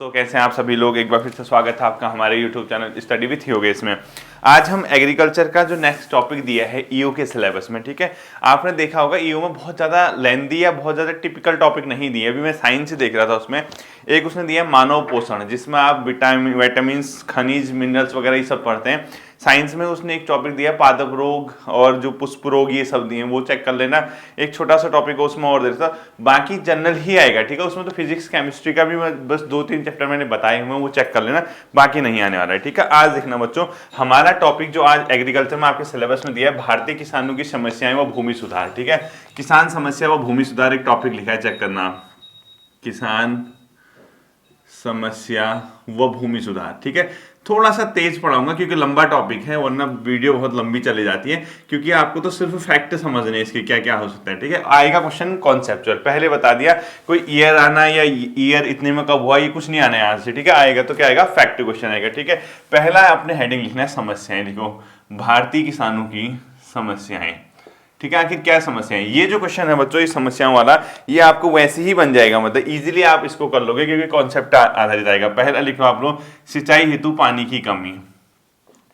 तो कैसे हैं आप सभी लोग। एक बार फिर से स्वागत है आपका हमारे YouTube channel study with Yogesh में। आज हम एग्रीकल्चर का जो नेक्स्ट टॉपिक दिया है ईओ के सिलेबस में, ठीक है। आपने देखा होगा ईओ में बहुत ज़्यादा लेंदी या बहुत ज़्यादा टिपिकल टॉपिक नहीं दिए। अभी मैं साइंस ही देख रहा था, उसमें एक उसने दिया मानव पोषण, जिसमें आप विटामिन खनिज मिनरल्स वगैरह ये सब पढ़ते हैं। साइंस में उसने एक टॉपिक दिया पादप रोग और जो पुष्प रोग ये सब दिए, वो चेक कर लेना। एक छोटा सा टॉपिक है उसमें और देता, बाकी जनरल ही आएगा, ठीक है। उसमें तो फिजिक्स केमिस्ट्री का भी मैं बस 2-3 चैप्टर मैंने बताए हुए, वो चेक कर लेना, बाकी नहीं आने वाला है, ठीक है। आज देखना बच्चों, हमारा टॉपिक जो आज एग्रीकल्चर में आपके सिलेबस में दिया है, भारतीय किसानों की समस्याएं व भूमि सुधार, ठीक है। किसान समस्या व भूमि सुधार एक टॉपिक लिखा है, चेक करना। किसान समस्या व भूमि सुधार, ठीक है। थोड़ा सा तेज पढ़ाऊंगा क्योंकि लंबा टॉपिक है, वरना वीडियो बहुत लंबी चली जाती है, क्योंकि आपको तो सिर्फ फैक्ट समझने हैं इसके क्या क्या हो सकता है, ठीक है। आएगा क्वेश्चन कॉन्सेप्चुअल, पहले बता दिया, कोई ईयर आना या ईयर इतने में कब हुआ ये कुछ नहीं आना है यहाँ से, ठीक है। आएगा तो क्या आएगा, फैक्ट क्वेश्चन आएगा, ठीक है। पहला अपने हेडिंग लिखना है समस्याएं, लिखो भारतीय किसानों की समस्याएं, ठीक है। आखिर क्या समस्या है, ये जो क्वेश्चन है बच्चों, ये समस्याओं वाला, ये आपको वैसे ही बन जाएगा, मतलब इजीली आप इसको कर लोगे क्योंकि कॉन्सेप्ट आधारित आएगा। पहला लिखो आप लोग, सिंचाई हेतु पानी की कमी,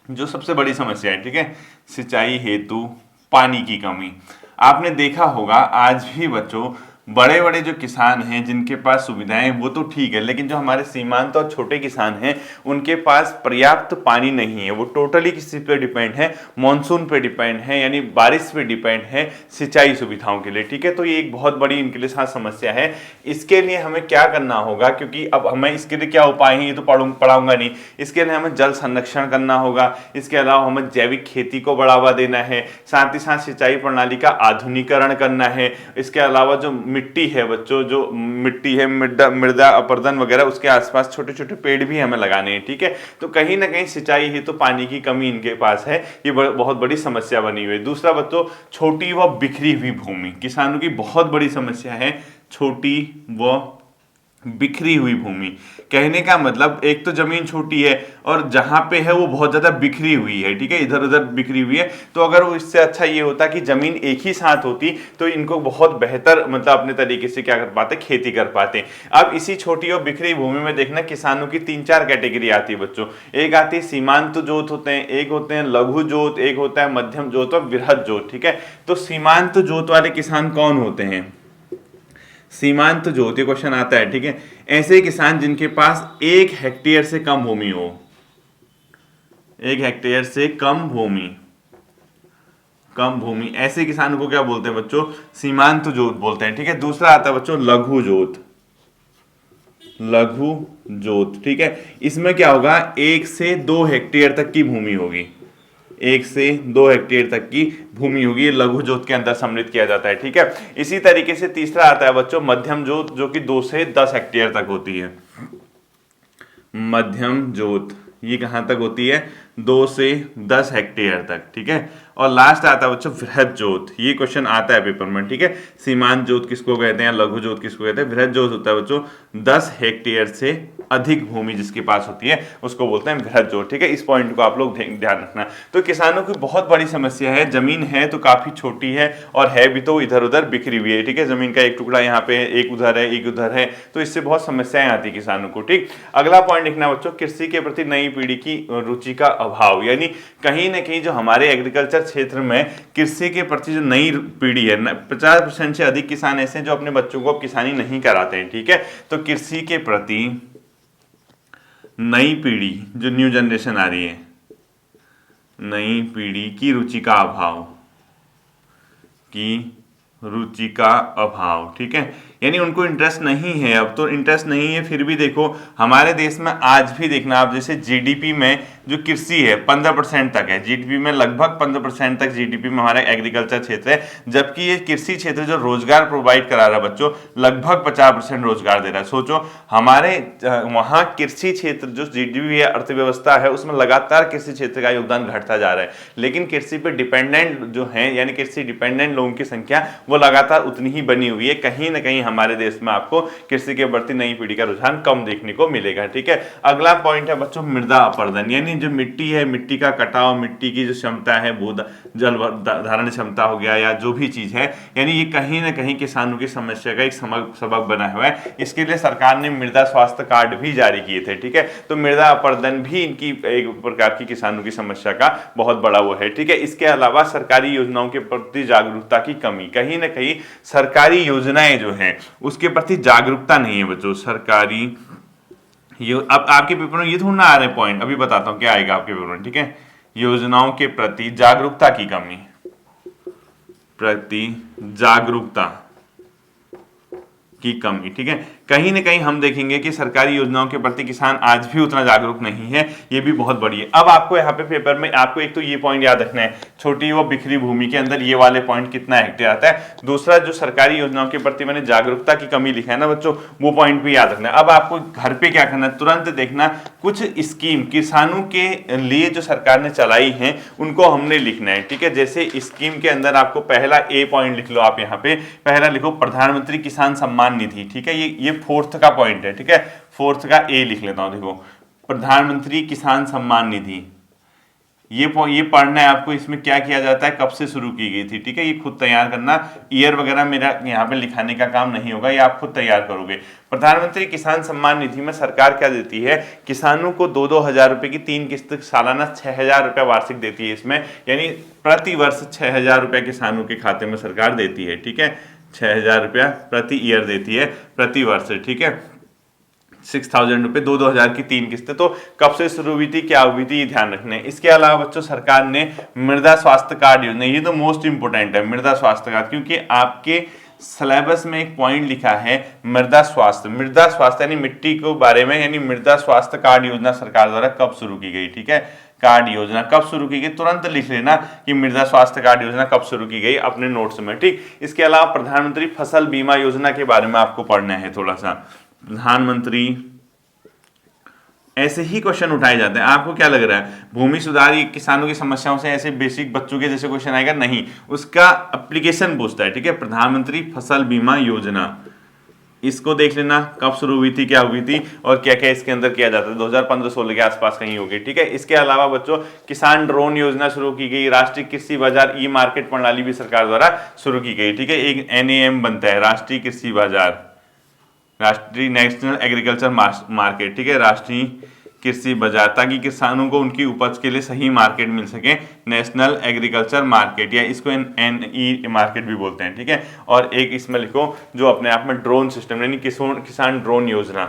जो सबसे बड़ी समस्या है, ठीक है। सिंचाई हेतु पानी की कमी। आपने देखा होगा आज भी बच्चों, बड़े बड़े जो किसान हैं जिनके पास सुविधाएं वो तो ठीक है, लेकिन जो हमारे सीमांत और छोटे किसान हैं उनके पास पर्याप्त पानी नहीं है। वो टोटली किसी पे डिपेंड है, मॉनसून पे डिपेंड है, यानी बारिश पे डिपेंड है सिंचाई सुविधाओं के लिए, ठीक है। तो ये एक बहुत बड़ी इनके लिए साथ समस्या है। इसके लिए हमें क्या करना होगा, क्योंकि अब हमें इसके लिए क्या उपाय हैं ये तो पढ़ाऊंगा नहीं। इसके लिए हमें जल संरक्षण करना होगा, इसके अलावा हमें जैविक खेती को बढ़ावा देना है, साथ ही साथ सिंचाई प्रणाली का आधुनिकीकरण करना है। इसके अलावा जो मिट्टी है बच्चों, जो मिट्टी है, मृदा अपरदन वगैरह, उसके आसपास छोटे छोटे पेड़ भी हमें लगाने हैं, ठीक है। तो कहीं ना कहीं सिंचाई ही तो पानी की कमी इनके पास है, ये बहुत बड़ी समस्या बनी हुई है। दूसरा बच्चों, छोटी व बिखरी हुई भूमि, किसानों की बहुत बड़ी समस्या है, छोटी व बिखरी हुई भूमि। कहने का मतलब, एक तो जमीन छोटी है और जहां पे है वो बहुत ज्यादा बिखरी हुई है, ठीक है, इधर उधर बिखरी हुई है। तो अगर वो इससे अच्छा ये होता कि जमीन एक ही साथ होती तो इनको बहुत बेहतर, मतलब अपने तरीके से क्या कर पाते, खेती कर पाते। अब इसी छोटी और बिखरी भूमि में देखना, किसानों की 3-4 कैटेगरी आती है बच्चों। एक आती है सीमांत जोत होते हैं, एक होते हैं लघु जोत, एक होता है मध्यम जोत और वृहद जोत, ठीक है। तो सीमांत जोत वाले किसान कौन होते हैं, सीमांत जोत, ये क्वेश्चन आता है, ठीक है। ऐसे किसान जिनके पास 1 हेक्टेयर से कम भूमि हो, 1 हेक्टेयर से कम भूमि, ऐसे किसानों को क्या बोलते हैं बच्चों, सीमांत जोत बोलते हैं, ठीक है। दूसरा आता है बच्चों लघु जोत, ठीक है। इसमें क्या होगा, 1 से 2 हेक्टेयर तक की भूमि होगी, 1 से 2 हेक्टेयर तक की भूमि होगी, ये लघु जोत के अंदर सम्मिलित किया जाता है, ठीक है। इसी तरीके से तीसरा आता है बच्चों मध्यम जोत, जो कि 2 से 10 हेक्टेयर तक होती है। मध्यम जोत ये कहां तक होती है, 2 से 10 हेक्टेयर तक, ठीक है। और लास्ट आता है बच्चों वृहद जोत, ये क्वेश्चन आता है पेपर में, ठीक है। सीमांत जोत किसको कहते हैं, लघु जोत किसको कहते हैं, वृहद जोत होता है बच्चों 10 हेक्टेयर से अधिक भूमि जिसके पास होती है उसको बोलते हैं वृहद जोत, ठीक है। इस पॉइंट को आप लोग ध्यान रखना। तो किसानों की बहुत बड़ी समस्या है, जमीन है तो काफी छोटी है और है भी तो इधर उधर बिखरी हुई है, ठीक है। जमीन का एक टुकड़ा यहाँ पे, एक उधर है, एक उधर है, तो इससे बहुत समस्याएं आती है किसानों को, ठीक। अगला पॉइंट लिखना बच्चों, कृषि के प्रति नई पीढ़ी की रुचि का अभाव, यानी कहीं ना कहीं जो हमारे एग्रीकल्चर क्षेत्र में कृषि के प्रति जो नई पीढ़ी है, 50% से अधिक किसान ऐसे हैं जो अपने बच्चों को अब किसानी नहीं कराते हैं, ठीक है। तो कृषि के प्रति नई पीढ़ी, जो न्यू जनरेशन आ रही है, नई पीढ़ी की रुचि का अभाव, ठीक है। यानी उनको इंटरेस्ट नहीं है, अब तो इंटरेस्ट नहीं है। फिर भी देखो हमारे देश में आज भी देखना आप, जैसे जीडीपी में जो कृषि है 15% तक है, जीडीपी में लगभग 15% तक जीडीपी में हमारा एग्रीकल्चर क्षेत्र है, जबकि ये कृषि क्षेत्र जो रोजगार प्रोवाइड करा रहा है बच्चों, लगभग 50% रोजगार दे रहा है। सोचो हमारे वहाँ कृषि क्षेत्र जो जीडीपी है, अर्थव्यवस्था है, उसमें लगातार कृषि क्षेत्र का योगदान घटता जा रहा है, लेकिन कृषि पे डिपेंडेंट जो है, यानी कृषि डिपेंडेंट लोगों की संख्या वो लगातार उतनी ही बनी हुई है। कहीं ना कहीं हमारे देश में आपको कृषि के प्रति नई पीढ़ी का रुझान कम देखने को मिलेगा। ठीक है, अगला पॉइंट है बच्चों मृदा अपरदन, यानी जो मिट्टी है, मिट्टी का कटाव, मिट्टी की जो क्षमता है, भू जल धारण क्षमता हो गया या जो भी चीज है, यानी ये कहीं ना कहीं किसानों की समस्या का एक सबक बना हुआ है। इसके लिए सरकार ने मृदा स्वास्थ्य कार्ड भी जारी किए थे। ठीक है, तो मृदा अपरदन भी इनकी एक प्रकार की किसानों की समस्या का बहुत बड़ा वो है। ठीक है, इसके अलावा सरकारी योजनाओं के प्रति जागरूकता की कमी, कहीं ना कहीं सरकारी योजनाएं जो हैं उसके प्रति जागरूकता नहीं है बच्चों। सरकारी अब आपके पेपर में ये थोड़ा ना आ रहे पॉइंट, अभी बताता हूं क्या आएगा आपके पेपर में। ठीक है, योजनाओं के प्रति जागरूकता की कमी, प्रति जागरूकता की कमी। ठीक है, कहीं ना कहीं हम देखेंगे कि सरकारी योजनाओं के प्रति किसान आज भी उतना जागरूक नहीं है, ये भी बहुत बड़ी है। अब आपको यहाँ पे पेपर में आपको एक तो ये पॉइंट याद रखना है, छोटी व बिखरी भूमि के अंदर ये वाले पॉइंट कितना हेक्टेयर आता है। दूसरा, जो सरकारी योजनाओं के प्रति मैंने जागरूकता की कमी लिखा है ना बच्चों, वो पॉइंट भी याद रखना है। अब आपको घर पे क्या करना है, तुरंत देखना कुछ स्कीम किसानों के लिए जो सरकार ने चलाई है उनको हमने लिखना है। ठीक है, जैसे स्कीम के अंदर आपको पहला ए पॉइंट लिख लो, आप यहाँ पे पहला लिखो प्रधानमंत्री किसान सम्मान निधि। ठीक है, ये फोर्थ का पॉइंट है। ठीक है, फोर्थ का ए लिख लेता हूं, देखो प्रधानमंत्री किसान सम्मान निधि, ये पढ़ना है आपको। इसमें क्या किया जाता है, कब से शुरू की गई थी। ठीक है, ये खुद तैयार करना, ईयर वगैरह मेरा यहाँ पे लिखाने का काम नहीं होगा, ये आप खुद तैयार करोगे। प्रधानमंत्री किसान सम्मान निधि में सरकार क्या देती है, किसानों को 2-2 हजार रुपए की 3 किस्त सालाना 6,000 रुपया वार्षिक देती है इसमें, यानी प्रति वर्ष 6,000 रुपया किसानों के खाते में सरकार देती है। ठीक है, 6,000 रुपया प्रति ईयर देती है, प्रति वर्ष। ठीक है, 6,000 रुपए, 2-2 हजार की 3 किस्तें। तो कब से शुरू हुई थी, क्या हुई थी, ये ध्यान रखना है। इसके अलावा बच्चों सरकार ने मृदा स्वास्थ्य कार्ड योजना, ये तो मोस्ट इंपोर्टेंट है मृदा स्वास्थ्य कार्ड, क्योंकि आपके सिलेबस में एक पॉइंट लिखा है मृदा स्वास्थ्य यानी मिट्टी के बारे में, यानी मृदा स्वास्थ्य कार्ड योजना सरकार द्वारा कब शुरू की गई। ठीक है, कार्ड योजना कब शुरू की गई, तुरंत लिख लेना कि मृदा स्वास्थ्य कार्ड योजना कब शुरू की गई अपने नोट्स में। ठीक, इसके अलावा प्रधानमंत्री फसल बीमा योजना के बारे में आपको पढ़ना है थोड़ा सा। प्रधानमंत्री, ऐसे ही क्वेश्चन उठाए जाते हैं। आपको क्या लग रहा है भूमि सुधार किसानों की समस्याओं से ऐसे बेसिक बच्चों के जैसे क्वेश्चन आएगा, नहीं, उसका एप्लीकेशन पूछता है। ठीक है, प्रधानमंत्री फसल बीमा योजना, इसको देख लेना कब शुरू हुई थी, क्या हुई थी और क्या क्या इसके अंदर किया जाता है, 2015-16 के आसपास कहीं होगी। ठीक है, इसके अलावा बच्चों किसान ड्रोन योजना शुरू की गई, राष्ट्रीय कृषि बाजार ई मार्केट प्रणाली भी सरकार द्वारा शुरू की गई। ठीक है, एक NAM बनता है, राष्ट्रीय कृषि बाजार, राष्ट्रीय नेशनल एग्रीकल्चर मार्केट। ठीक है, राष्ट्रीय कृषि बाजार, ताकि किसानों को उनकी उपज के लिए सही मार्केट मिल सके, नेशनल एग्रीकल्चर मार्केट, या इसको NE मार्केट भी बोलते हैं। ठीक है, और एक इसमें लिखो जो अपने आप में ड्रोन सिस्टम, यानी किसान ड्रोन योजना,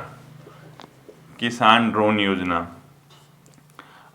किसान ड्रोन योजना।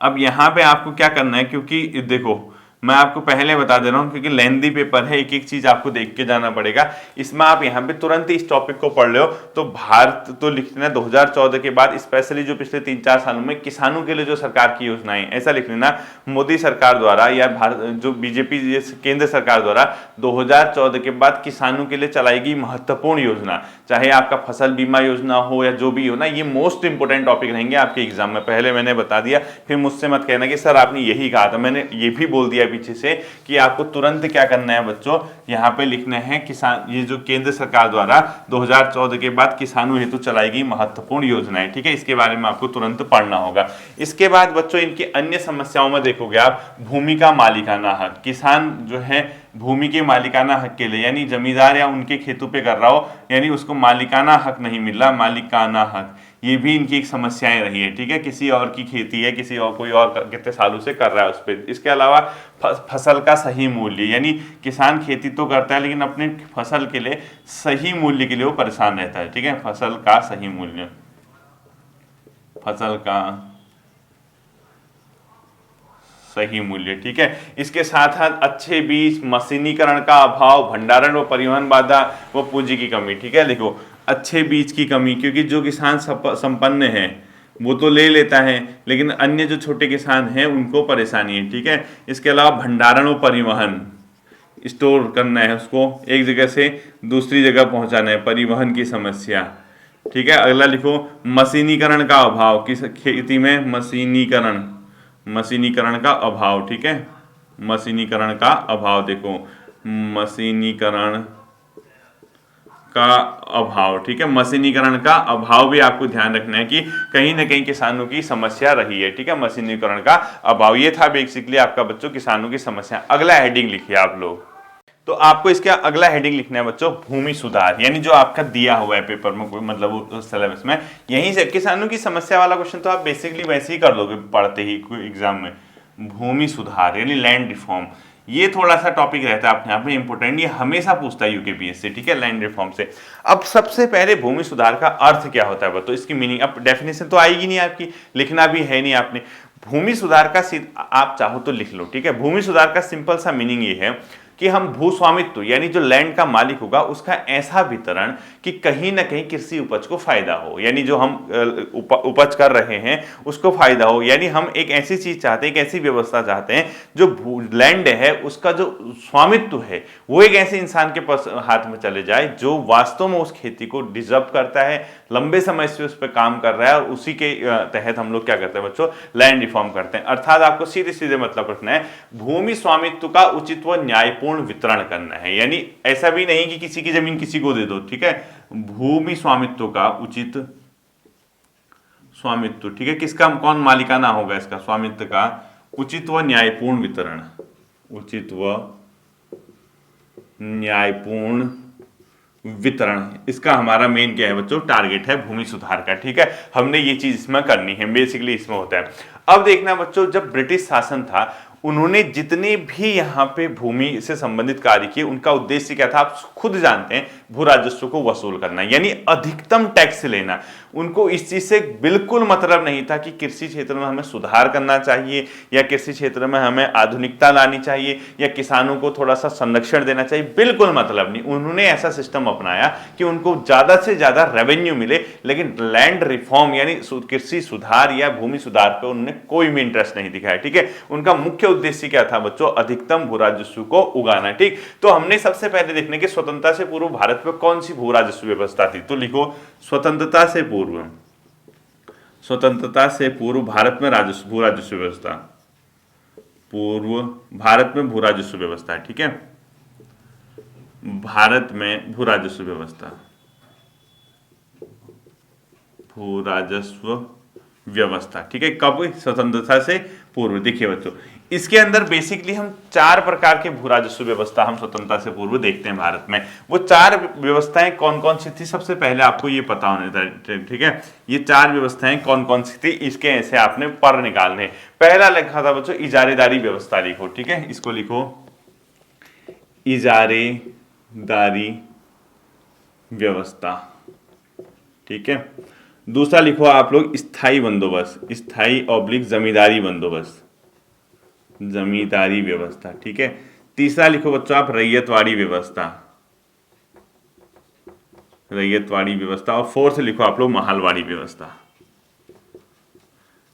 अब यहाँ पे आपको क्या करना है, क्योंकि देखो मैं आपको पहले बता दे रहा हूं, क्योंकि लेंथी पेपर है, एक एक चीज आपको देख के जाना पड़ेगा। इसमें आप यहाँ पे तुरंत ही इस टॉपिक को पढ़ लो तो भारत तो लिख लेना 2014 के बाद स्पेशली जो पिछले 3-4 सालों में किसानों के लिए जो सरकार की योजनाएं, ऐसा लिख लेना मोदी सरकार द्वारा या भारत जो बीजेपी केंद्र सरकार द्वारा 2014 के बाद किसानों के लिए चलाई गई महत्वपूर्ण योजना, चाहे आपका फसल बीमा योजना हो या जो भी हो ना, ये मोस्ट इंपोर्टेंट टॉपिक रहेंगे आपके एग्जाम में। पहले मैंने बता दिया, फिर मुझसे मत कहना कि सर आपने यही कहा था, मैंने ये भी बोल दिया पीछे से कि आपको तुरंत क्या करना है बच्चों, यहाँ पे लिखना है किसान, ये जो केंद्र सरकार द्वारा 2014 के बाद किसानों हेतु चलाई गई महत्वपूर्ण योजनाएं। ठीक है, इसके बारे में आपको तुरंत पढ़ना होगा। इसके बाद बच्चों इनकी अन्य समस्याओं में देखोगे आप, भूमि का मालिकाना हक, किसान जो है भूमि के मालिकाना हक के लिए, यानी जमींदार या उनके खेतों पे कर रहा हो, यानी उसको मालिकाना हक नहीं मिल रहा, मालिकाना हक, ये भी इनकी एक समस्याएं रही है। ठीक है, किसी और की खेती है, किसी और कोई और कितने सालों से कर रहा है उस पर। इसके अलावा फसल का सही मूल्य, यानी किसान खेती तो करता है लेकिन अपने फसल के लिए सही मूल्य के लिए वो परेशान रहता है। ठीक है, फसल का सही मूल्य, फसल का सही मूल्य। ठीक है, इसके साथ साथ अच्छे बीज, मशीनीकरण का अभाव, भंडारण व परिवहन बाधा व पूंजी की कमी। ठीक है, देखो अच्छे बीज की कमी, क्योंकि जो किसान संपन्न है वो तो ले लेता है, लेकिन अन्य जो छोटे किसान हैं उनको परेशानी है। ठीक है, इसके अलावा भंडारण व परिवहन, स्टोर करना है उसको, एक जगह से दूसरी जगह पहुंचाना है, परिवहन की समस्या। ठीक है, अगला लिखो मशीनीकरण का अभाव, किस खेती में मशीनीकरण का अभाव। ठीक है, मशीनीकरण का अभाव, देखो मशीनीकरण का अभाव, ठीक है, मशीनीकरण का अभाव भी आपको ध्यान रखना है कि कहीं ना कहीं किसानों की समस्या रही है, ठीक है, मशीनीकरण का अभाव। ये था बेसिकली आपका बच्चों किसानों की समस्या। अगला हेडिंग लिखिए आप लोग। तो आपको इसका अगला हेडिंग लिखना है बच्चों भूमि सुधार, यानी जो आपका दिया हुआ है पेपर में, कोई मतलब सिलेबस में, यहीं से किसानों की समस्या वाला क्वेश्चन तो आप बेसिकली वैसे ही कर लोगे पढ़ते ही कोई एग्जाम में। भूमि सुधार यानी लैंड रिफॉर्म, ये थोड़ा सा टॉपिक रहता है अपने आप में इंपॉर्टेंट, ये हमेशा पूछता है यूकेपीएससी, ठीक है, लैंड रिफॉर्म से। अब सबसे पहले भूमि सुधार का अर्थ क्या होता है बच्चों, इसकी मीनिंग, अब डेफिनेशन तो आएगी नहीं आपकी, लिखना भी है नहीं आपने। भूमि सुधार का आप चाहो तो लिख लो, ठीक है। भूमि सुधार का सिंपल सा मीनिंग ये है कि हम भूस्वामित्व यानी जो लैंड का मालिक होगा उसका ऐसा वितरण कि कहीं ना कहीं कृषि उपज को फायदा हो, यानी जो हम उपज कर रहे हैं उसको फायदा हो, यानी हम एक ऐसी चीज चाहते हैं, एक ऐसी व्यवस्था चाहते हैं जो लैंड है उसका जो स्वामित्व है वो एक ऐसे इंसान के पास हाथ में चले जाए जो वास्तव में उस खेती को डिजर्व करता है, लंबे समय से उस पर काम कर रहा है, और उसी के तहत हम लोग क्या करते हैं बच्चों, लैंड रिफॉर्म करते हैं। अर्थात आपको सीधे सीधे मतलब रखना है भूमि स्वामित्व का उचित व न्यायपूर्ण वितरण करना है, यानी ऐसा भी नहीं कि किसी की जमीन किसी को दे दो, ठीक है। भूमि स्वामित्व का उचित स्वामित्व, ठीक है, किसका, कौन मालिकाना होगा इसका, स्वामित्व का उचित व न्यायपूर्ण वितरण, उचित व न्यायपूर्ण वितरण, इसका हमारा मेन क्या है बच्चों, टारगेट है भूमि सुधार का, ठीक है। हमने ये चीज इसमें करनी है, बेसिकली इसमें होता है। अब देखना बच्चों, जब ब्रिटिश शासन था उन्होंने जितने भी यहाँ पे भूमि से संबंधित कार्य किए उनका उद्देश्य क्या था, आप खुद जानते हैं, भू राजस्व को वसूल करना, यानी अधिकतम टैक्स लेना। उनको इस चीज से बिल्कुल मतलब नहीं था कि कृषि क्षेत्र में हमें सुधार करना चाहिए या कृषि क्षेत्र में हमें आधुनिकता लानी चाहिए या किसानों को थोड़ा सा संरक्षण देना चाहिए, बिल्कुल मतलब नहीं। उन्होंने ऐसा सिस्टम अपनाया कि उनको ज्यादा से ज्यादा रेवेन्यू मिले, लेकिन लैंड रिफॉर्म यानी कृषि सुधार या भूमि सुधार पर उन्होंने कोई भी इंटरेस्ट नहीं दिखाया, ठीक है। उनका मुख्य उद्देश्य क्या था बच्चों, अधिकतम भू राजस्व को उगाना, ठीक। तो हमने सबसे पहले देखने की स्वतंत्रता से पूर्व भारत में कौन सी भू राजस्व व्यवस्था थी, तो लिखो स्वतंत्रता से पूर्व, स्वतंत्रता से पूर्व भारत में राजस्व, भू राजस्व व्यवस्था, पूर्व भारत में भू राजस्व व्यवस्था, ठीक है, भारत में भू राजस्व व्यवस्था, भू राजस्व व्यवस्था, ठीक है, कब, स्वतंत्रता से पूर्व। देखिए बच्चों, इसके अंदर बेसिकली हम 4 प्रकार के भू राजस्व व्यवस्था हम स्वतंत्रता से पूर्व देखते हैं भारत में। वो 4 व्यवस्थाएं कौन कौन सी थी, सबसे पहले आपको ये पता होना चाहिए, ठीक है। ये 4 व्यवस्थाएं कौन कौन सी थी, इसके ऐसे आपने पर निकालने। पहला लिखा था बच्चों इजारेदारी व्यवस्था, लिखो, ठीक है, इसको लिखो इजारेदारी व्यवस्था, ठीक है। दूसरा लिखो आप लोग स्थायी बंदोबस्त, स्थायी ऑब्लिक जमींदारी बंदोबस्त, जमींदारी व्यवस्था, ठीक है। तीसरा लिखो बच्चों आप रैयतवाड़ी व्यवस्था, रैयतवाड़ी व्यवस्था, और फोर्थ लिखो आप लोग महालवाड़ी व्यवस्था।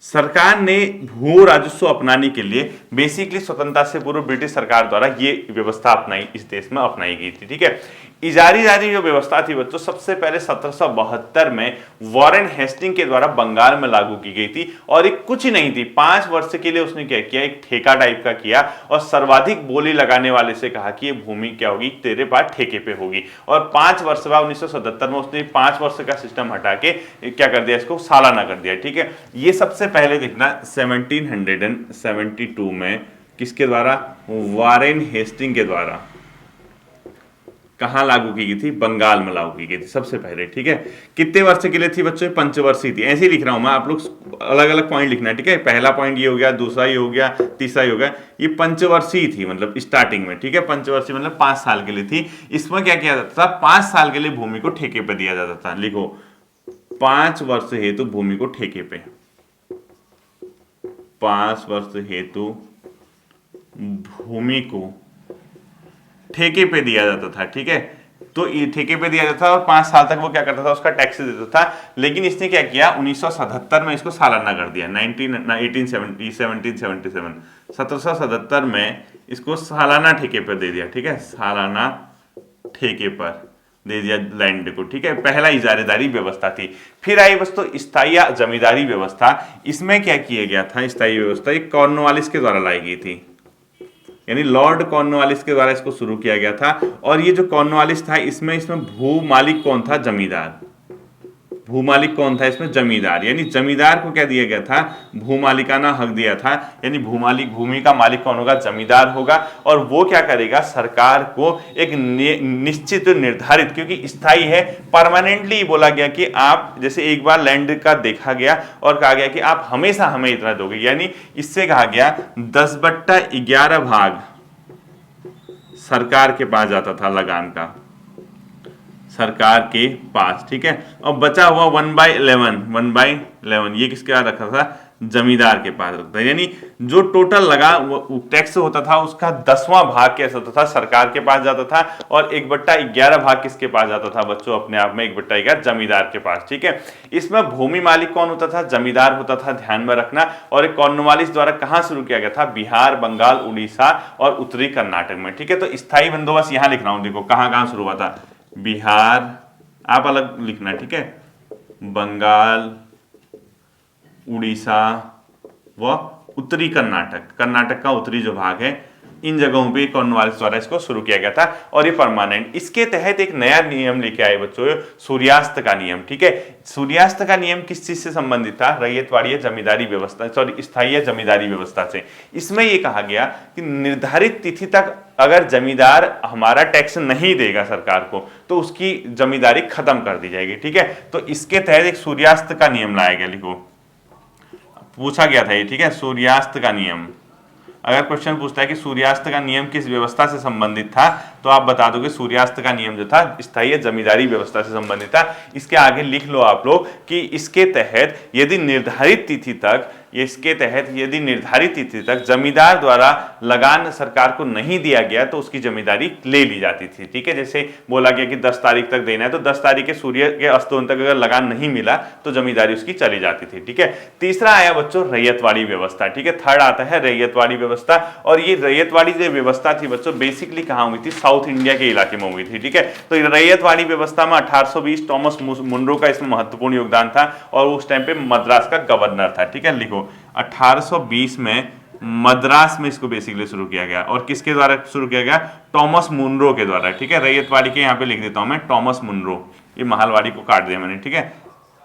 सरकार ने भू राजस्व अपनाने के लिए बेसिकली स्वतंत्रता से पूर्व ब्रिटिश सरकार द्वारा ये व्यवस्था अपनाई, इस देश में अपनाई गई थी, ठीक है। इजारेदारी जो व्यवस्था थी बच्चों, सबसे पहले 1772 में वॉरेन हेस्टिंग के द्वारा बंगाल में लागू की गई थी, और एक कुछ ही नहीं थी, 5 वर्ष के लिए उसने क्या किया, एक ठेका टाइप का किया, और सर्वाधिक बोली लगाने वाले से कहा कि ये भूमि क्या होगी, तेरे पास ठेके पे होगी। और 5 वर्ष बाद 1977 में उसने 5 वर्ष का सिस्टम हटा के क्या कर दिया, इसको सालाना कर दिया, ठीक है। ये सबसे पहले देखना 1772 में किसके द्वारा, वॉरेन हेस्टिंग के द्वारा, कहां लागू की गई थी, बंगाल में लागू की गई थी सबसे पहले, ठीक है। कितने वर्ष के लिए थी बच्चों, पंचवर्षीय थी, ऐसे ही लिख रहा हूं मैं, आप लोग अलग अलग पॉइंट लिखना है, ठीक है। पहला पॉइंट ये हो गया, दूसरा ये हो गया, तीसरा ये हो गया, ये पंचवर्षीय थी मतलब स्टार्टिंग में, ठीक है। पंचवर्षीय मतलब 5 साल के लिए थी। इसमें क्या किया जाता था, 5 साल के लिए भूमि को ठेके पे दिया जाता था, लिखो 5 वर्ष हेतु भूमि को ठेके पे, 5 वर्ष हेतु भूमि को ठेके पे दिया जाता था, ठीक है। तो ये ठेके पे दिया जाता था और 5 साल तक वो क्या करता था, उसका टैक्स देता था। लेकिन इसने क्या किया, 1977 में इसको सालाना कर दिया, 1777 में इसको सालाना ठेके पर दे दिया, ठीक है, सालाना ठेके पर दे दिया लैंड को, ठीक है। पहला इजारेदारी व्यवस्था थी। फिर आई बस तो स्थायी जमींदारी व्यवस्था। इसमें क्या किया गया था, स्थायी व्यवस्था एक कॉर्नवालिस के द्वारा लाई गई थी, यानी लॉर्ड कॉर्नवालिस के द्वारा इसको शुरू किया गया था। और ये जो कॉर्नवालिस था इसमें भू मालिक कौन था? जमींदार। भूमालिक कौन था इसमें? जमींदार। यानी जमींदार को क्या दिया गया था? भूमालिकाना हक दिया था। यानी भूमालिक, भूमि का मालिक कौन होगा? जमींदार होगा। और वो क्या करेगा? सरकार को एक निश्चित निर्धारित, क्योंकि स्थायी है, परमानेंटली बोला गया कि आप, जैसे एक बार लैंड का देखा गया और कहा गया कि आप हमेशा हमें इतना दोगे। यानी इससे कहा गया 10/11 भाग सरकार के पास जाता था लगान का, सरकार के पास, ठीक है। और बचा हुआ 1/11 ये किसके पास रखा था? जमींदार के पास रखता है। यानी जो टोटल लगा टैक्स होता था उसका 10वां भाग कैसा होता था? सरकार के पास जाता था। और 1/11 भाग किसके पास जाता था बच्चों? अपने आप में 1/11 जमींदार के पास, ठीक है। इसमें भूमि मालिक कौन होता था? जमींदार होता था, ध्यान में रखना। और एक कॉर्नवालिस द्वारा कहां शुरू किया गया था? बिहार, बंगाल, उड़ीसा और उत्तरी कर्नाटक में, ठीक है। तो स्थायी बंदोबस्त यहां लिख रहा हूं, देखो कहां कहां शुरू हुआ था। बिहार, आप अलग लिखना, ठीक है, बंगाल, उड़ीसा व उत्तरी कर्नाटक, कर्नाटक का उत्तरी जो भाग है, इन जगहों पे कॉर्नवालिस द्वारा इसको शुरू किया गया था। और ये परमानेंट, इसके तहत एक नया नियम लेके आए बच्चों, सूर्यास्त का नियम, ठीक है। सूर्यास्त का नियम किस चीज से संबंधित था? रैयतवाड़ी जमींदारी व्यवस्था, सॉरी, स्थायी जमींदारी व्यवस्था से। इसमें यह कहा गया कि निर्धारित तिथि तक अगर जमींदार हमारा टैक्स नहीं देगा सरकार को तो उसकी जमींदारी खत्म कर दी जाएगी, ठीक है। तो इसके तहत एक सूर्यास्त का नियम लाया गया, लिखो, पूछा गया था ये, ठीक है। सूर्यास्त का नियम, अगर क्वेश्चन पूछता है कि सूर्यास्त का नियम किस व्यवस्था से संबंधित था, तो आप बता दोगे सूर्यास्त का नियम जो था स्थायी जमींदारी व्यवस्था से संबंधित था। इसके आगे लिख लो आप लोग कि इसके तहत यदि निर्धारित तिथि तक, इसके तहत यदि निर्धारित तिथि तक जमींदार द्वारा लगान सरकार को नहीं दिया गया तो उसकी जमींदारी ले ली जाती थी, ठीक है। जैसे बोला गया कि 10 तारीख तक देना है, तो 10 तारीख के सूर्य के अस्त होने तक अगर लगान नहीं मिला तो जमींदारी उसकी चली जाती थी, ठीक है। तीसरा आया बच्चों रैयतवाड़ी व्यवस्था, ठीक है। थर्ड आता है रैयतवाड़ी व्यवस्था। और ये रैयतवाड़ी जो व्यवस्था थी बच्चों बेसिकली कहां हुई थी? साउथ इंडिया के इलाके में हुई थी, ठीक है। तो रैयतवाड़ी व्यवस्था में 1820 टॉमस मुनरो का इसमें महत्वपूर्ण योगदान था और उस टाइम पे मद्रास का गवर्नर था, ठीक है। लिखो 1820 में मद्रास में इसको बेसिकली शुरू किया गया। और किसके द्वारा शुरू किया गया? टॉमस मुनरो के द्वारा, ठीक है। रैयतवाड़ी के यहां पे लिख देता हूं मैं, टॉमस मुनरो, ये महलवाड़ी को काट दिया मैंने, ठीक है।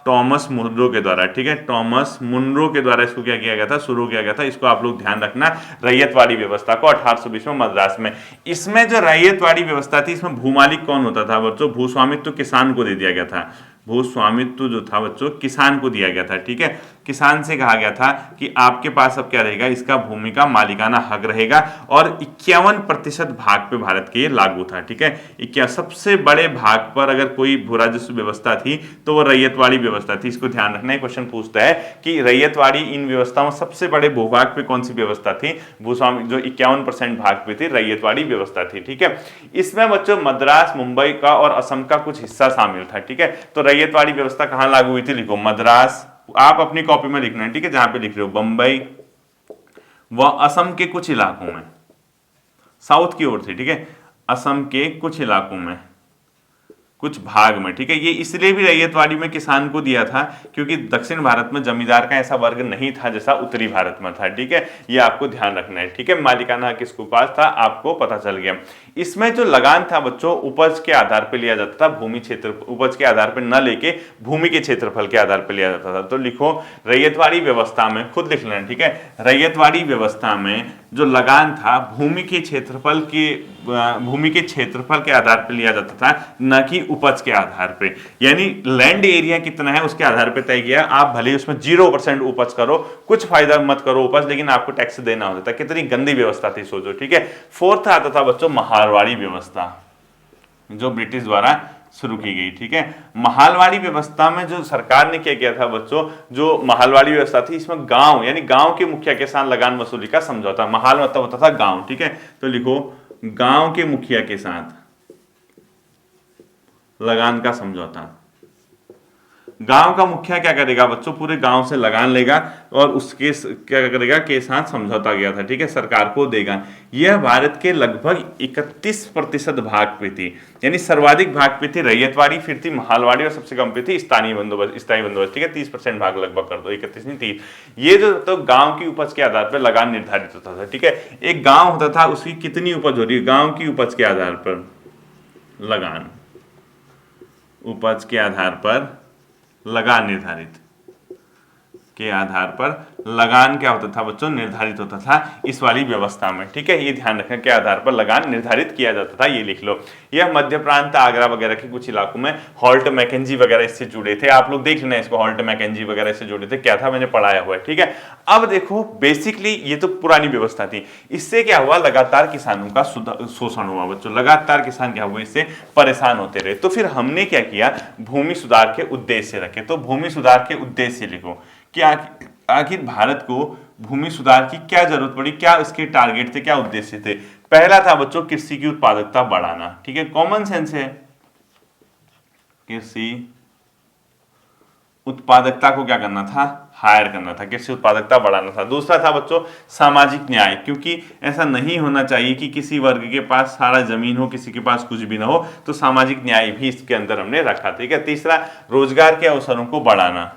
टॉमस मुनरो के द्वारा, ठीक है, टॉमस मुनरो के द्वारा इसको क्या किया गया था? शुरू किया गया था। इसको आप लोग ध्यान रखना, रैयतवाड़ी व्यवस्था को 1820 में मद्रास में। इसमें जो रैयतवाड़ी व्यवस्था थी इसमें भूमालिक कौन होता था बच्चों? भूस्वामित्व किसान को दे दिया गया था। भूस्वामित्व जो था बच्चों किसान को दिया गया था, ठीक है। किसान से कहा गया था कि आपके पास अब क्या रहेगा? इसका भूमि का मालिकाना हक रहेगा। और 51% भाग पे भारत के ये लागू था, ठीक है। क्या सबसे बड़े भाग पर अगर कोई भू राजस्व व्यवस्था थी तो वो रैयतवाड़ी व्यवस्था थी। इसको ध्यान रखना, क्वेश्चन पूछता है कि रैयतवाड़ी इन व्यवस्था में सबसे बड़े भूभाग पे कौन सी व्यवस्था थी? भूस्वामी जो 51% भाग पे थी, रैयतवाड़ी व्यवस्था थी, ठीक है। इसमें बच्चों मद्रास, मुंबई का और असम का कुछ हिस्सा शामिल था, ठीक है। तो रैयतवाड़ी व्यवस्था कहां लागू हुई थी? लिखो मद्रास, आप अपनी कॉपी में लिखना है, ठीक है, जहां पे लिख रहे हो बंबई व असम के कुछ इलाकों में, साउथ की ओर से, ठीक है, असम के कुछ इलाकों में, कुछ भाग में, ठीक है। ये इसलिए भी रैयतवाड़ी में किसान को दिया था क्योंकि दक्षिण भारत में जमींदार का ऐसा वर्ग नहीं था जैसा उत्तरी भारत में था, ठीक है। ये आपको ध्यान रखना है, ठीक है। मालिकाना हक किसके पास था? आपको पता चल गया। इसमें जो लगान था बच्चों उपज के आधार पर लिया जाता था, भूमि क्षेत्र, उपज के आधार पर न लेके भूमि के क्षेत्रफल के आधार पर लिया जाता था। तो लिखो रैयतवाड़ी व्यवस्था में, खुद लिख लेना, ठीक है। रैयतवाड़ी व्यवस्था में जो लगान था भूमि के क्षेत्रफल के आधार पर लिया जाता था, न कि उपज के आधार पे। यानी लैंड एरिया कितना है उसके आधार पे तय किया। आप भले उसमें 0% उपज करो, कुछ फायदा मत करो उपज, लेकिन आपको टैक्स देना होता था। कितनी गंदी व्यवस्था थी सोचो, ठीक है। फोर्थ आता था बच्चों महालवाड़ी व्यवस्था, जो ब्रिटिश द्वारा शुरू की गई, ठीक है। महालवाड़ी व्यवस्था में जो सरकार ने क्या किया था बच्चों, जो महालवाड़ी व्यवस्था थी इसमें गांव, यानी गांव के मुखिया के साथ लगान वसूली का समझौता। महाल मतलब होता था गांव, ठीक है। तो लिखो गांव के मुखिया के साथ लगान का समझौता। गांव का मुखिया क्या करेगा बच्चों, पूरे गांव से लगान लेगा और उसके क्या करेगा के साथ समझौता किया था, ठीक है, सरकार को देगा। यह भारत के लगभग 31% भाग पे थी, यानी सर्वाधिक भाग पे थी रैयतवाड़ी, फिर थी महालवाड़ी और सबसे कम पे थी स्थानीय बंदोबस्त, स्थायी बंदोबस्त, ठीक है, 30% भाग लगभग कर दो, 31 नहीं 30। ये जो तो गांव की उपज के आधार पर लगान निर्धारित होता था, ठीक है। एक गांव होता था, उसकी कितनी उपज हो रही है, गांव की उपज के आधार पर लगान, उपज के आधार पर लगान निर्धारित, के आधार पर लगान क्या होता था बच्चों, निर्धारित होता था इस वाली व्यवस्था में, ठीक है। ये ध्यान रखना के आधार पर लगान निर्धारित किया जाता था, ये लिख लो। यह मध्य प्रांत आगरा वगैरह के कुछ इलाकों में हॉल्ट मैकेंजी वगैरह इससे जुड़े थे, आप लोग देख लेना इसको, हॉल्ट मैकेंजी वगैरह इससे जुड़े थे, क्या था मैंने पढ़ाया हुआ है, ठीक है। अब देखो बेसिकली ये तो पुरानी व्यवस्था थी, इससे क्या हुआ, लगातार किसानों का शोषण हुआ बच्चों, लगातार किसान क्या हुए, इससे परेशान होते रहे। तो फिर हमने क्या किया, भूमि सुधार के उद्देश्य रखे, तो भूमि सुधार के उद्देश्य लिखो कि आखिर भारत को भूमि सुधार की क्या जरूरत पड़ी, क्या इसके टारगेट थे, क्या उद्देश्य थे। पहला था बच्चों कृषि की उत्पादकता बढ़ाना, ठीक है, कॉमन सेंस है, कृषि उत्पादकता को क्या करना था, हायर करना था, कृषि उत्पादकता बढ़ाना था। दूसरा था बच्चों सामाजिक न्याय, क्योंकि ऐसा नहीं होना चाहिए कि किसी वर्ग के पास सारा जमीन हो, किसी के पास कुछ भी ना हो, तो सामाजिक न्याय भी इसके अंदर हमने रखा, ठीक है। तीसरा रोजगार के अवसरों को बढ़ाना,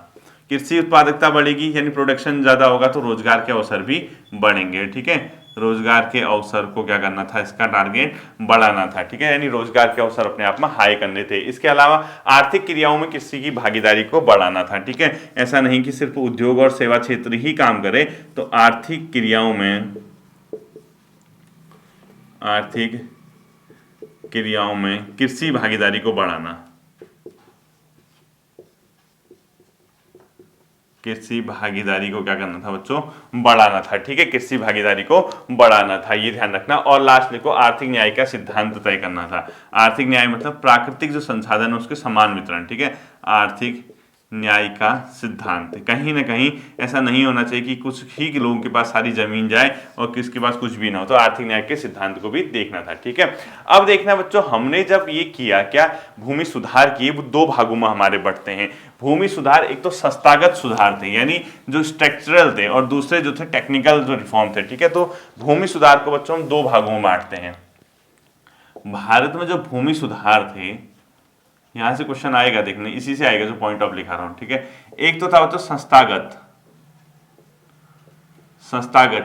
कृषि उत्पादकता बढ़ेगी यानी प्रोडक्शन ज्यादा होगा तो रोजगार के अवसर भी बढ़ेंगे, ठीक है। रोजगार के अवसर को क्या करना था, इसका टारगेट बढ़ाना था, ठीक है, यानी रोजगार के अवसर अपने आप में हाई करने थे। इसके अलावा आर्थिक क्रियाओं में कृषि की भागीदारी को बढ़ाना था, ठीक है। ऐसा नहीं कि सिर्फ उद्योग और सेवा क्षेत्र ही काम करे, तो आर्थिक क्रियाओं में कृषि भागीदारी को बढ़ाना, कृषि भागीदारी को क्या करना था बच्चों, बढ़ाना था, ठीक है, कृषि भागीदारी को बढ़ाना था, ये ध्यान रखना। और लास्ट देखो आर्थिक न्याय का सिद्धांत तय करना था। आर्थिक न्याय मतलब प्राकृतिक जो संसाधन है उसके समान वितरण, ठीक है, आर्थिक न्याय का सिद्धांत। कहीं ना कहीं ऐसा नहीं होना चाहिए कि कुछ ही लोगों के पास सारी जमीन जाए और किसके पास कुछ भी ना हो, तो आर्थिक न्याय के सिद्धांत को भी देखना था, ठीक है। अब देखना बच्चों, हमने जब ये किया क्या, भूमि सुधार किए, वो दो भागों में हमारे बढ़ते हैं। भूमि सुधार एक तो संस्थागत सुधार थे यानी जो स्ट्रक्चरल थे, और दूसरे जो थे टेक्निकल जो रिफॉर्म थे, ठीक है। तो भूमि सुधार को बच्चों हम दो भागों में बांटते हैं। भारत में जो भूमि सुधार थे, यहां से क्वेश्चन आएगा, देखने इसी से आएगा जो पॉइंट ऑफ लिखा रहा हूं, ठीक है। एक तो था बच्चों संस्थागत,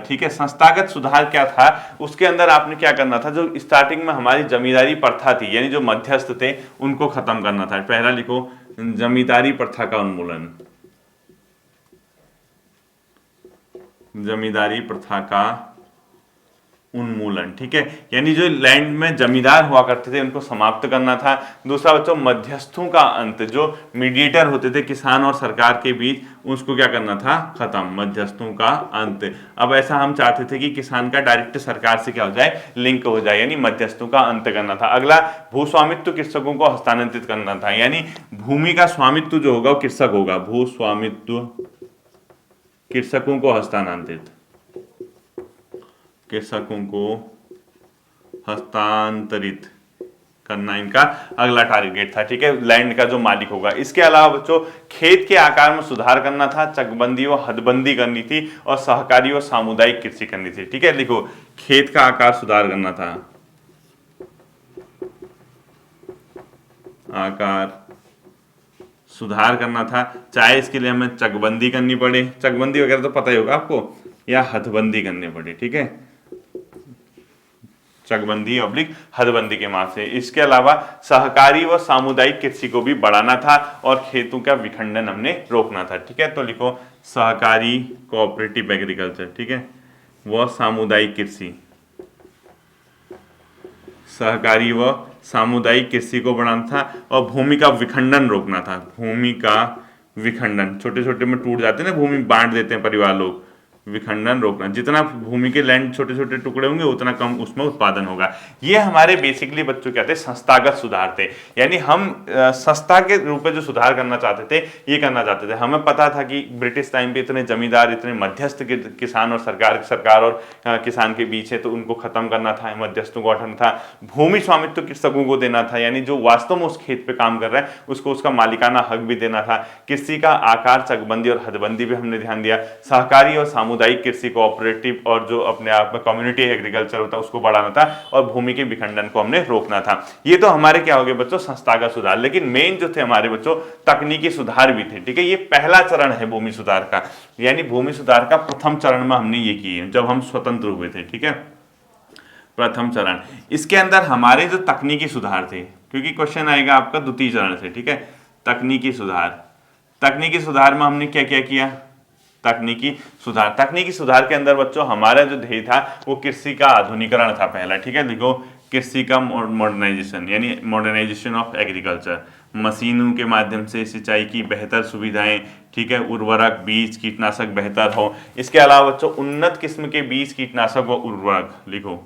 ठीक है। संस्थागत सुधार क्या था, उसके अंदर आपने क्या करना था, जो स्टार्टिंग में हमारी जमींदारी प्रथा थी यानी जो मध्यस्थ थे उनको खत्म करना था। पहला लिखो जमींदारी प्रथा का उन्मूलन, जमींदारी प्रथा का उन्मूलन, ठीक है, यानी जो लैंड में जमींदार हुआ करते थे उनको समाप्त करना था। दूसरा बच्चों मध्यस्थों का अंत, जो मीडिएटर होते थे किसान और सरकार के बीच, उसको क्या करना था, खत्म, मध्यस्थों का अंत। अब ऐसा हम चाहते थे कि किसान का डायरेक्ट सरकार से क्या हो जाए, लिंक हो जाए, यानी मध्यस्थों का अंत करना था। अगला भूस्वामित्व कृषकों को हस्तांतरित करना था, यानी भूमि का स्वामित्व जो होगा वो कृषक होगा, भूस्वामित्व कृषकों को हस्तांतरित, कृषकों को हस्तांतरित करना इनका अगला टारगेट था, ठीक है, लैंड का जो मालिक होगा। इसके अलावा बच्चों खेत के आकार में सुधार करना था, चकबंदी व हदबंदी करनी थी, और सहकारी व सामुदायिक कृषि करनी थी, ठीक है। लिखो खेत का आकार सुधार करना था, आकार सुधार करना था, चाहे इसके लिए हमें चकबंदी करनी पड़े, चकबंदी वगैरह तो पता ही होगा आपको, या हदबंदी करनी पड़े, ठीक है, चकबंदी ऑब्लिक हदबंदी के मार्ग से। इसके अलावा सहकारी व सामुदायिक कृषि को भी बढ़ाना था और खेतों का विखंडन हमने रोकना था, ठीक है। तो लिखो सहकारी कोऑपरेटिव एग्रीकल्चर, ठीक है, व सामुदायिक कृषि, सहकारी व सामुदायिक कृषि को बढ़ाना था और भूमि का विखंडन रोकना था, भूमि का विखंडन, छोटे छोटे में टूट जाते हैं ना भूमि, बांट देते हैं परिवार लोग, विखंडन रोकना, जितना भूमि के लैंड छोटे छोटे टुकड़े होंगे उतना कम उसमें उत्पादन होगा। ये हमारे बेसिकली बच्चों क्या थे, संस्थागत सुधार थे। यानी हम संस्था के रूप में जो सुधार करना चाहते थे ये करना चाहते थे। हमें पता था कि ब्रिटिश टाइम पे इतने जमींदार, इतने मध्यस्थ के किसान और सरकार और किसान के बीच है, तो उनको खत्म करना था, मध्यस्थों को हटाना था। भूमि स्वामित्व कृषकों को देना था, यानी जो वास्तव में उस खेत पे काम कर रहा है उसको उसका मालिकाना हक भी देना था। कृषि का आकार, चकबंदी और हदबंदी भी हमने ध्यान दिया। सहकारी और सामुदायिक कृषि, कोऑपरेटिव और जो अपने आप में कम्युनिटी एग्रीकल्चर होता है उसको बढ़ाना था, और भूमि के विखंडन को हमने रोकना था। ये तो हमारे क्या हो गए बच्चों, संस्थागत सुधार। लेकिन मेन जो थे हमारे बच्चों तकनीकी सुधार भी थे। ठीक है, ये पहला चरण है भूमि सुधार का, यानी भूमि सुधार का प्रथम चरण में हमने ये किए जब हम स्वतंत्र हुए थे। ठीक है, प्रथम चरण। इसके अंदर हमारे जो तकनीकी सुधार थे, क्योंकि क्वेश्चन आएगा आपका द्वितीय चरण से। ठीक है, तकनीकी सुधार। तकनीकी सुधार में हमने क्या क्या किया, तकनीकी सुधार के अंदर बच्चों हमारा जो ध्येय था वो कृषि का आधुनिकरण था पहला। ठीक है, देखो कृषि का मॉडर्नाइजेशन, यानी मॉडर्नाइजेशन ऑफ एग्रीकल्चर, मशीनों के माध्यम से सिंचाई की बेहतर सुविधाएं। ठीक है, उर्वरक, बीज, कीटनाशक बेहतर हो। इसके अलावा बच्चों उन्नत किस्म के बीज, कीटनाशक व उर्वरक, लिखो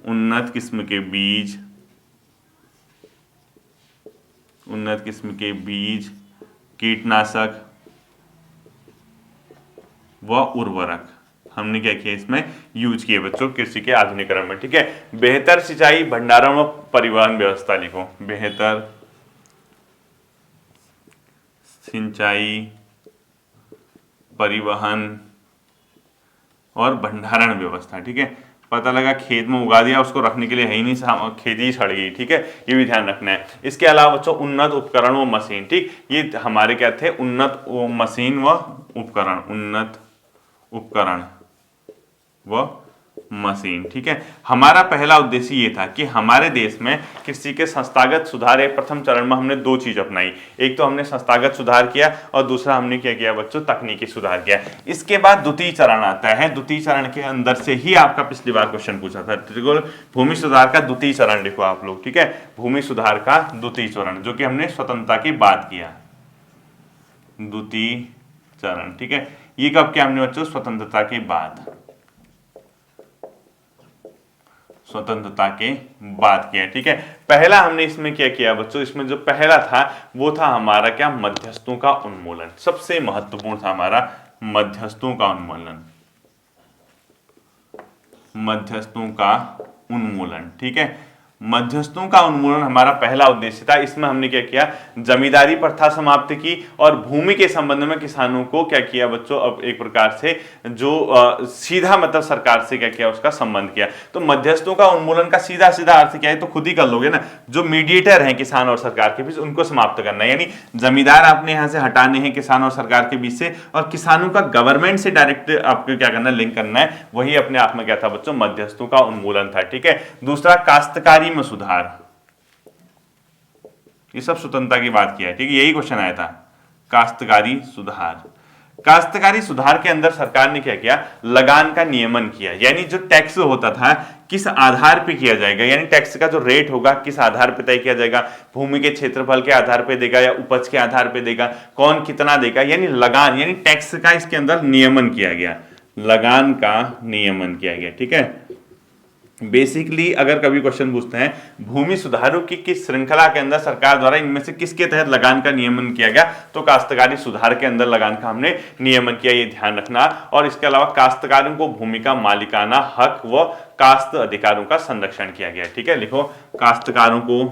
उन्नत किस्म के बीज, उन्नत किस्म के बीज, कीटनाशक व उर्वरक हमने क्या किया, इसमें यूज किए बच्चों कृषि के आधुनिकरण में। ठीक है, बेहतर सिंचाई, भंडारण व परिवहन व्यवस्था, लिखो बेहतर सिंचाई, परिवहन और भंडारण व्यवस्था। ठीक है, पता लगा खेत में उगा दिया, उसको रखने के लिए है ही नहीं, खेती ही सड़ गई। ठीक है, ये भी ध्यान रखना है। इसके अलावा बच्चों उन्नत उपकरण व मशीन। ठीक, ये हमारे क्या थे, उन्नत मशीन व उपकरण, उन्नत उपकरण व मशीन। ठीक है, हमारा पहला उद्देश्य ये था कि हमारे देश में कृषि के संस्थागत सुधार। एक प्रथम चरण में हमने दो चीज अपनाई, एक तो हमने संस्थागत सुधार किया और दूसरा हमने क्या किया बच्चों, तकनीकी सुधार किया। इसके बाद द्वितीय चरण आता है। द्वितीय चरण के अंदर से ही आपका पिछली बार क्वेश्चन पूछा था, भूमि सुधार का द्वितीय चरण लिखो आप लोग। ठीक है, भूमि सुधार का द्वितीय चरण जो कि हमने स्वतंत्रता के बाद किया, द्वितीय चरण। ठीक है, ये कब किया हमने बच्चों, स्वतंत्रता के बाद, स्वतंत्रता के बाद किया। ठीक है, पहला हमने इसमें क्या किया बच्चों, इसमें जो पहला था वो था हमारा क्या, मध्यस्थों का उन्मूलन। सबसे महत्वपूर्ण था हमारा मध्यस्थों का उन्मूलन, मध्यस्थों का उन्मूलन। ठीक है, मध्यस्थों का उन्मूलन हमारा पहला उद्देश्य था। इसमें हमने क्या किया, जमींदारी प्रथा समाप्त की और भूमि के संबंध में किसानों को क्या किया बच्चों, अब एक प्रकार से जो सीधा मतलब सरकार से क्या किया, उसका संबंध किया। तो मध्यस्थों का उन्मूलन का सीधा सीधा अर्थ क्या है, तो खुद ही कर लोगे ना, जो मीडिएटर हैं किसान और सरकार के बीच उनको समाप्त करना है। यानी जमींदार आपने यहाँ से हटाने हैं किसान और सरकार के बीच से, और किसानों का गवर्नमेंट से डायरेक्ट आपको क्या करना है, लिंक करना है। वही अपने आप में क्या था बच्चों, मध्यस्थों का उन्मूलन था। ठीक है, दूसरा काश्तकारी में सुधार, ये सब स्वतंत्रता की बात किया है। ठीक है, यही क्वेश्चन आया था, काश्तकारी सुधार। काश्तकारी सुधार के अंदर सरकार ने क्या किया, लगान का नियमन किया। यानी जो टैक्स होता था किस आधार पे किया जाएगा, यानी टैक्स का जो रेट होगा किस आधार पे तय किया जाएगा, भूमि के क्षेत्रफल के आधार पे देगा या उपज के आधार पे देगा, कौन कितना देगा, यानी लगान, यानी टैक्स का इसके अंदर नियमन किया गया, लगान का नियमन किया गया। ठीक है, बेसिकली अगर कभी क्वेश्चन पूछते हैं भूमि सुधारों की श्रृंखला के अंदर सरकार द्वारा इनमें से किसके तहत लगान का नियमन किया गया, तो काश्तकारी सुधार के अंदर लगान का हमने नियमन किया, ये ध्यान रखना। और इसके अलावा काश्तकारों को भूमि का मालिकाना हक व काश्त अधिकारों का संरक्षण किया गया। ठीक है, लिखो काश्तकारों को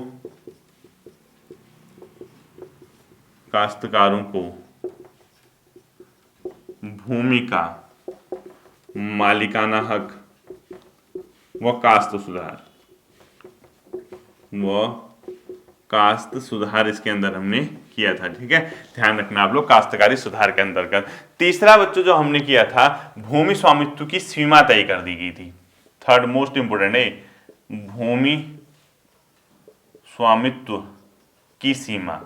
भूमि का मालिकाना हक व काश्त सुधार इसके अंदर हमने किया था। ठीक है, ध्यान रखना आप लोग, काश्तकारी सुधार के अंतर्गत। तीसरा बच्चों जो हमने किया था, भूमि स्वामित्व की सीमा तय कर दी गई थी। थर्ड मोस्ट इंपोर्टेंट है, भूमि स्वामित्व की सीमा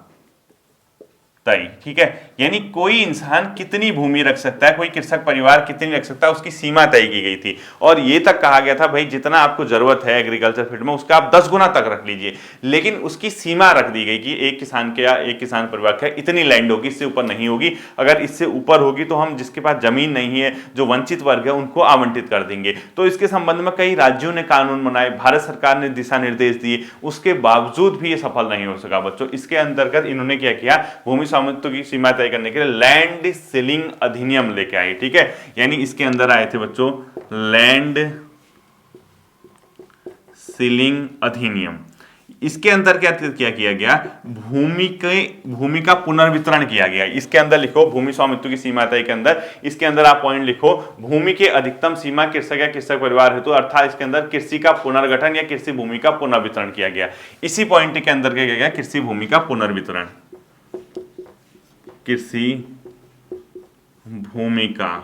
तय, ठीक है। यानी कोई इंसान कितनी भूमि रख सकता है, कोई कृषक परिवार कितनी रख सकता है, उसकी सीमा तय की गई थी। और ये तक कहा गया था भाई जितना आपको जरूरत है एग्रीकल्चर फील्ड में उसका आप 10 गुना तक रख लीजिए, लेकिन उसकी सीमा रख दी गई कि एक किसान के या एक किसान परिवार का इतनी लैंड होगी, इससे ऊपर नहीं होगी। अगर इससे ऊपर होगी तो हम जिसके पास जमीन नहीं है, जो वंचित वर्ग है, उनको आवंटित कर देंगे। तो इसके संबंध में कई राज्यों ने कानून बनाए, भारत सरकार ने दिशा निर्देश दिए, उसके बावजूद भी ये सफल नहीं हो सका बच्चों। इसके अंतर्गत इन्होंने क्या किया, भूमि स्वामित्व की सीमा तय करने के लिए लैंड सीलिंग अधिनियम लेके आए, ठीक है। यानी इसके अंदर आए थे बच्चों लैंड सीलिंग अधिनियम। इसके अंदर क्या किया गया, भूमि का पुनर्वितरण किया गया। इसके अंदर लिखो भूमि स्वामित्व की सीमा तय के अंदर, इसके अंदर आप पॉइंट लिखो भूमि की अधिकतम सीमा कृषक या कृषक परिवार हेतु, अर्थात इसके अंदर कृषि का पुनर्गठन या कृषि भूमि का पुनर्वितरण किया गया। इसी पॉइंट के अंदर क्या किया गया, कृषि भूमि का पुनर्वितरण, कृषि भूमि का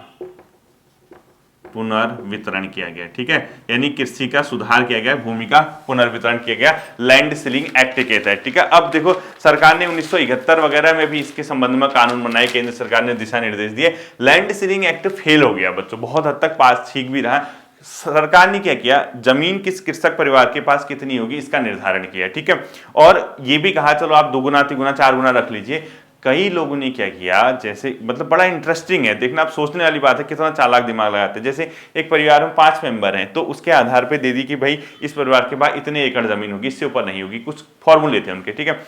पुनर्वितरण किया गया, ठीक है। यानी कृषि का सुधार किया गया, भूमि का पुनर्वितरण किया गया लैंड सीलिंग एक्ट के तहत, ठीक है। अब देखो सरकार ने 1971 वगैरह में भी इसके संबंध में कानून बनाए, केंद्र सरकार ने दिशा निर्देश दिए। लैंड सीलिंग एक्ट फेल हो गया बच्चों, बहुत हद तक पास ठीक भी रहा। सरकार ने क्या किया, जमीन किस कृषक परिवार के पास कितनी होगी इसका निर्धारण किया, ठीक है। और ये भी कहा चलो आप 2 गुना 3 गुना 4 गुना रख लीजिए। कई लोगों ने क्या किया, जैसे मतलब बड़ा इंटरेस्टिंग है देखना, आप सोचने वाली बात है कितना चालाक दिमाग लगाते हैं। जैसे एक परिवार में 5 मेंबर हैं, तो उसके आधार पे दे दी कि भाई इस परिवार के पास इतने एकड़ जमीन होगी, इससे ऊपर नहीं होगी, कुछ फॉर्मूले थे उनके, ठीक है।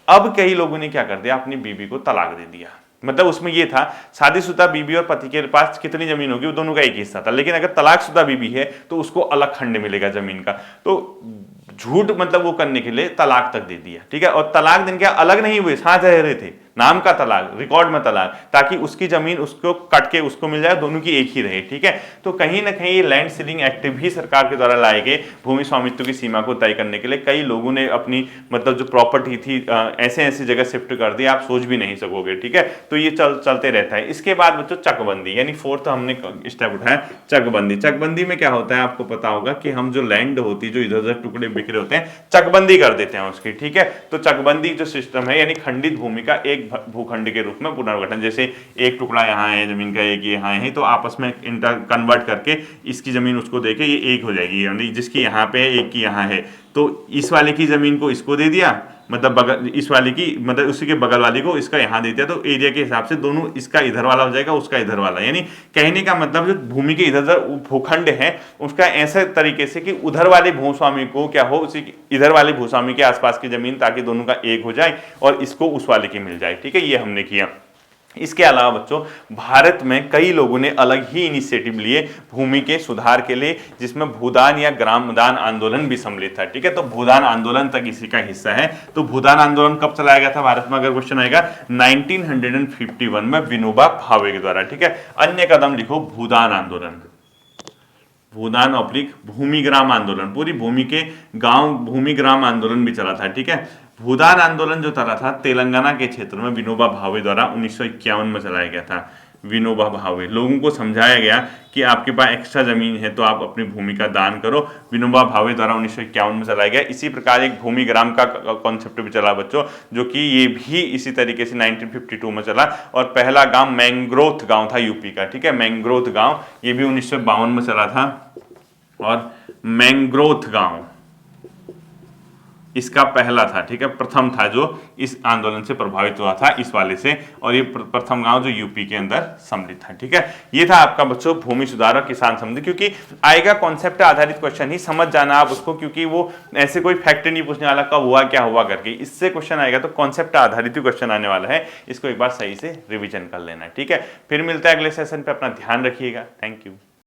अब कई लोगों ने क्या कर दिया, अपनी बीवी को तलाक दे दिया। मतलब उसमें ये था शादीशुदा बीवी और पति के पास कितनी जमीन होगी वो दोनों का एक हिस्सा था, लेकिन अगर तलाकशुदा बीवी है तो उसको अलग खंड मिलेगा जमीन का। तो झूठ मतलब वो करने के लिए तलाक तक दे दिया, ठीक है। और तलाक देने के अलग नहीं हुए, साथ रह रहे थे, नाम का तलाक, रिकॉर्ड में तलाक, ताकि उसकी जमीन उसको कट के उसको मिल जाए, दोनों की एक ही रहे, ठीक है। तो कहीं ना कहीं ये लैंड सीलिंग एक्ट भी सरकार के द्वारा लाए गए भूमि स्वामित्व की सीमा को तय करने के लिए। कई लोगों ने अपनी मतलब जो प्रॉपर्टी थी ऐसे ऐसी जगह शिफ्ट कर दी, आप सोच भी नहीं सकोगे, ठीक है। तो ये चलते रहता है। इसके बाद बच्चों चकबंदी, यानी फोर्थ हमने स्टेप उठाया चकबंदी। चकबंदी में क्या होता है आपको पता होगा कि हम जो लैंड होती है, जो इधर उधर टुकड़े बिखरे होते हैं, चकबंदी कर देते हैं उसकी, ठीक है। तो चकबंदी जो सिस्टम है, यानी खंडित भूमि का एक भूखंड के रूप में पुनर्गठन। जैसे एक टुकड़ा यहाँ है जमीन का, एक यहाँ है, तो आपस में इंटर कन्वर्ट करके इसकी जमीन उसको देके ये एक हो जाएगी, यानी जिसकी यहाँ पे है एक की यहाँ है, तो इस वाले की जमीन को इसको दे दिया, मतलब बगल इस वाले की मतलब उसी के बगल वाली को इसका यहाँ दे दिया, तो एरिया के हिसाब से दोनों इसका इधर वाला हो जाएगा, उसका इधर वाला। यानी कहने का मतलब जो भूमि के इधर उधर भूखंड है उसका ऐसे तरीके से कि उधर वाले भूस्वामी को क्या हो, उसी इधर वाले भूस्वामी के आसपास की जमीन, ताकि दोनों का एक हो जाए और इसको उस वाले की मिल जाए, ठीक है। ये हमने किया। इसके अलावा बच्चों भारत में कई लोगों ने अलग ही इनिशिएटिव लिए भूमि के सुधार के लिए, जिसमें भूदान या ग्रामदान आंदोलन भी सम्मिलित था, ठीक है। तो भूदान आंदोलन तक इसी का हिस्सा है। तो भूदान आंदोलन कब चलाया गया था भारत में, अगर क्वेश्चन आएगा 1951 में विनोबा भावे के द्वारा, ठीक है। अन्य कदम लिखो भूदान आंदोलन, भूदान ऑब्लिक भूमि ग्राम आंदोलन, पूरी भूमि के गांव भूमि ग्राम आंदोलन भी चला था, ठीक है। भूदान आंदोलन जो चला था तेलंगाना के क्षेत्र में विनोबा भावे द्वारा 1951 में चलाया गया था। विनोबा भावे, लोगों को समझाया गया कि आपके पास एक्स्ट्रा जमीन है तो आप अपनी भूमि का दान करो। विनोबा भावे द्वारा 1951 में चलाया गया। इसी प्रकार एक भूमि ग्राम का कॉन्सेप्ट भी चला बच्चों, जो कि ये भी इसी तरीके से 1952 में चला। और पहला गांव मैंग्रोथ गांव था यूपी का, ठीक है। मैंग्रोथ गांव ये भी 1952 में चला था। और मैंग्रोथ गांव इसका पहला था, ठीक है, प्रथम था जो इस आंदोलन से प्रभावित हुआ था इस वाले से, और ये प्रथम गांव जो यूपी के अंदर सम्मिलित था, ठीक है। ये था आपका बच्चों भूमि सुधार और किसान समृद्धि। क्योंकि आएगा कॉन्सेप्ट आधारित क्वेश्चन ही, समझ जाना आप उसको, क्योंकि वो ऐसे कोई फैक्ट नहीं पूछने वाला कब हुआ क्या हुआ करके। इससे क्वेश्चन आएगा तो कॉन्सेप्ट आधारित ही क्वेश्चन आने वाला है, इसको एक बार सही से रिविजन कर लेना, ठीक है। फिर मिलता है अगले सेशन पे, अपना ध्यान रखिएगा। Thank you.